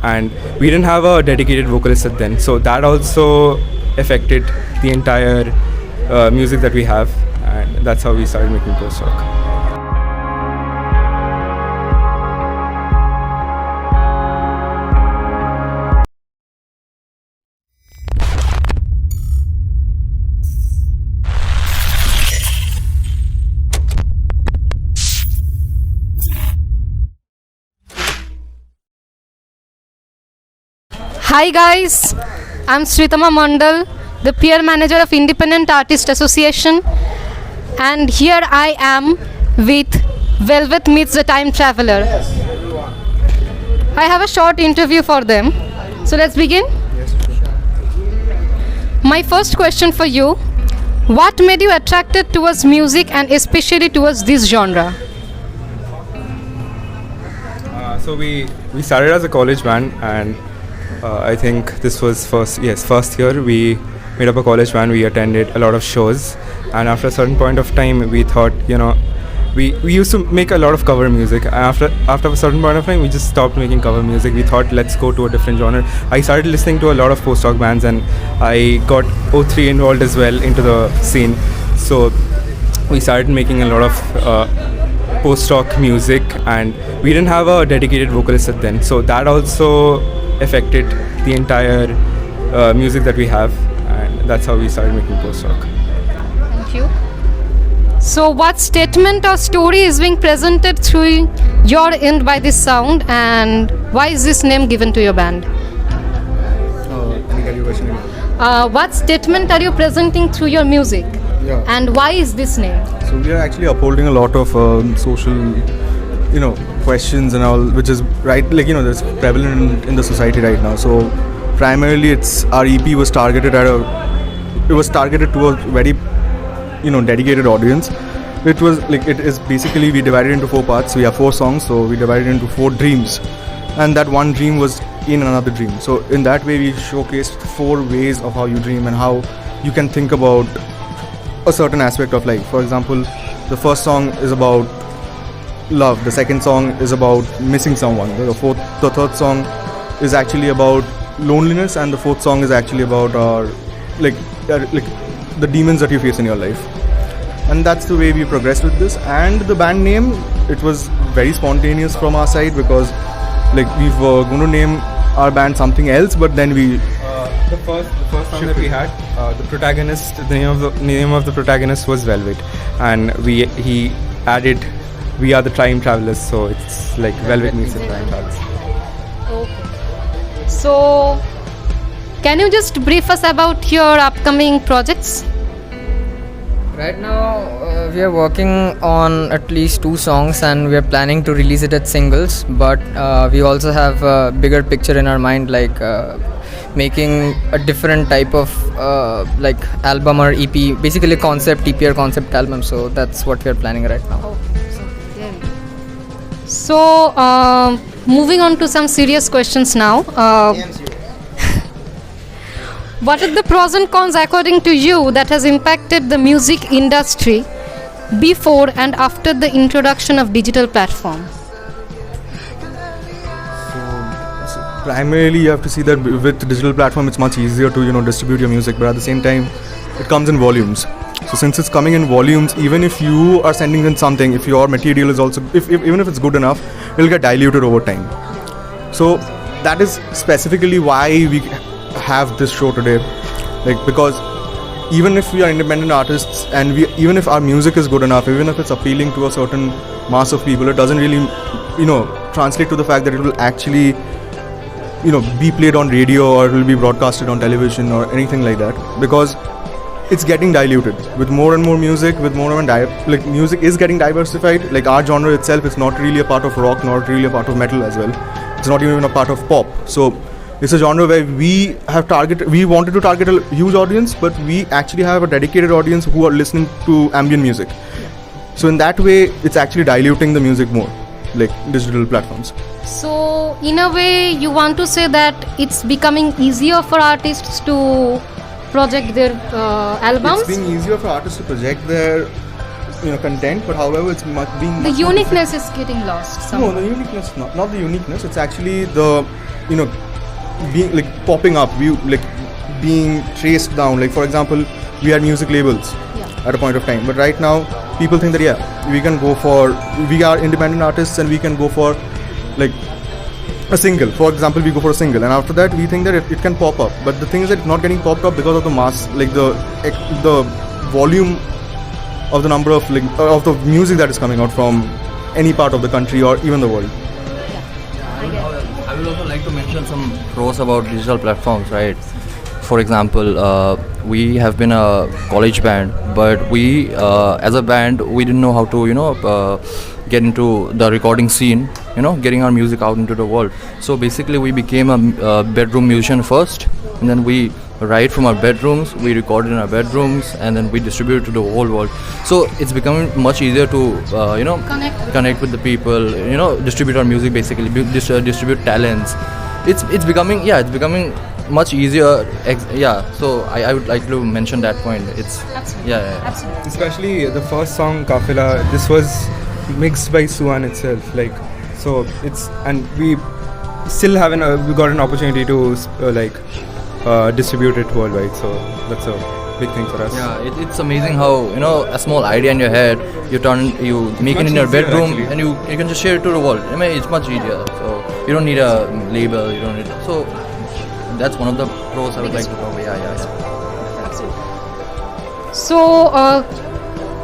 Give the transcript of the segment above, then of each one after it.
and we didn't have a dedicated vocalist at then, so that also affected the entire music that we have, and that's how we started making post-rock. Hi guys, I'm Sritama Mandal, the peer manager of Independent Artist Association, and here I am with Velvet Meets the Time Traveler. I have a short interview for them. So let's begin. My first question for you, what made you attracted towards music and especially towards this genre? So we started as a college band, and I think this was first year we made up a college band. We attended a lot of shows, and after a certain point of time we thought, we used to make a lot of cover music. After a certain point of time we just stopped making cover music. We thought, let's go to a different genre. I started listening to a lot of post-rock bands, and I got O3 involved as well into the scene. So we started making a lot of post-rock music, and we didn't have a dedicated vocalist at then, so that also affected the entire music that we have, and that's how we started making post-rock. Thank you. So what statement or story is being presented through your end by this sound, and why is this name given to your band? What statement are you presenting through your music? Yeah. And why is this name? So we are actually upholding a lot of social, questions and all, which is right, that's prevalent in the society right now. So primarily, our EP was targeted to a very, dedicated audience. It is basically, we divided into 4 parts. We have 4 songs, so we divided into 4 dreams, and that one dream was in another dream. So in that way, we showcased 4 ways of how you dream and how you can think about a certain aspect of life. For example, the first song is about love, the second song is about missing someone, the third song is actually about loneliness, and the fourth song is actually about the demons that you face in your life. And that's the way we progressed with this. And the band name, it was very spontaneous from our side, because we were going to name our band something else, but then we the first song that we had, the name of the protagonist was Velvet, and he added, we are the time travelers, so it's like Velvet meets the time travelers. Okay. So can you just brief us about your upcoming projects? Right now we are working on at least 2 songs, and we are planning to release it as singles, but we also have a bigger picture in our mind, making a different type of album or EP, basically concept EP or concept album. So that's what we are planning right now. So moving on to some serious questions now. What are the pros and cons according to you that has impacted the music industry before and after the introduction of digital platform? So primarily, you have to see that with digital platform, it's much easier to distribute your music, but at the same time, it comes in volumes. So since it's coming in volumes, even if you are sending in something, if your material is also, even if it's good enough, it'll get diluted over time. So that is specifically why we have this show today, because even if we are independent artists, and even if our music is good enough, even if it's appealing to a certain mass of people, it doesn't really translate to the fact that it will actually be played on radio, or it will be broadcasted on television or anything like that, because it's getting diluted with more and more music, with more and music is getting diversified. Like our genre itself is not really a part of rock, not really a part of metal as well. It's not even a part of pop. So it's a genre where we wanted to target a huge audience, but we actually have a dedicated audience who are listening to ambient music. So in that way, it's actually diluting the music more, like digital platforms. So in a way, you want to say that it's becoming easier for artists to project their albums? It's being easier for artists to project their content, but however it's being The much more uniqueness is getting lost No, somehow. the uniqueness, not the uniqueness. It's actually the, being like popping up, being traced down. Like for example, we had music labels at a point of time, but right now people think that we are independent artists and we can go for like a single. For example, we go for a single, and after that we think that it can pop up. But the thing is that it's not getting popped up because of the mass, like the volume of the number of of the music that is coming out from any part of the country or even the world. I would also like to mention some pros about digital platforms, right? For example, we have been a college band, but we, as a band, we didn't know how to, get into the recording scene, getting our music out into the world. So basically, we became a bedroom musician first, and then we write from our bedrooms, we record in our bedrooms, and then we distribute to the whole world. So it's becoming much easier to connect with the people, distribute our music, basically distribute talents. It's becoming much easier. So I would like to mention that point. It's Absolutely. Absolutely. Especially the first song Kafila, this was mixed by Suhan itself, and we still haven't we got an opportunity to distribute it worldwide, so that's a big thing for us. Yeah, it's amazing how a small idea in your head, you make it in your easier, bedroom, actually. and you can just share it to the world. I mean, it's much easier. So you don't need a label. You don't need. So that's one of the pros I would like to talk about. Yeah. So,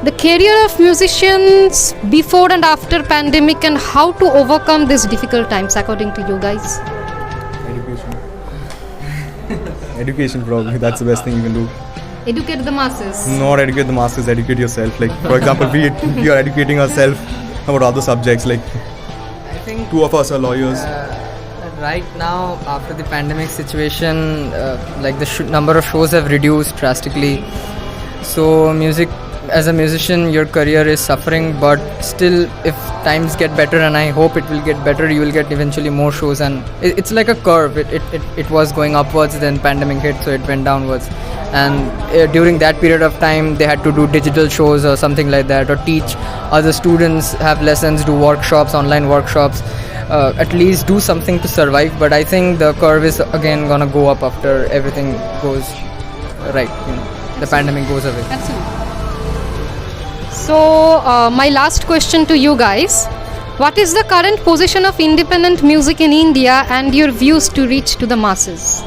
the career of musicians before and after pandemic, and how to overcome these difficult times according to you guys? Education, probably that's the best thing you can do. Educate the masses. Not educate the masses, educate yourself. Like for example, we are educating ourselves about other subjects. Like I think two of us are lawyers. right now, after the pandemic situation, like the number of shows have reduced drastically. So as a musician, your career is suffering, but still, if times get better, and I hope it will get better, you will get eventually more shows. And it's like a curve. It was going upwards, then pandemic hit, so it went downwards. And during that period of time, they had to do digital shows or something like that, or teach other students, have lessons, do workshops, online workshops. At least do something to survive. But I think the curve is again gonna go up after everything goes right. The pandemic goes away. Absolutely. So, my last question to you guys. What is the current position of independent music in India and your views to reach to the masses?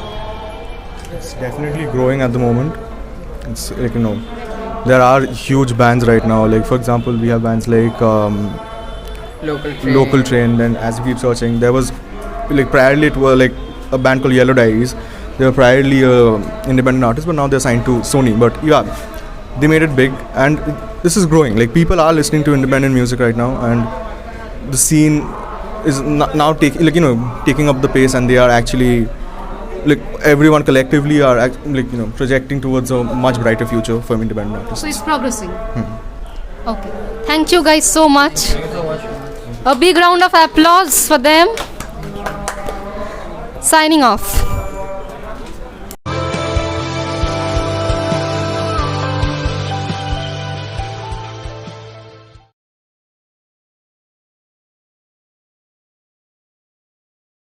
It's definitely growing at the moment. It's like there are huge bands right now. Like for example, we have bands like Local Train. And as we keep searching, there was priorly it was like a band called Yellow Diaries. They were priorly independent artists, but now they're signed to Sony. But yeah, they made it big, and this is growing. Like people are listening to independent music right now, and the scene is now taking up the pace, and they are actually everyone collectively are projecting towards a much brighter future for independent artists. So it's progressing. Okay. Thank you guys so much. A big round of applause for them. Signing off.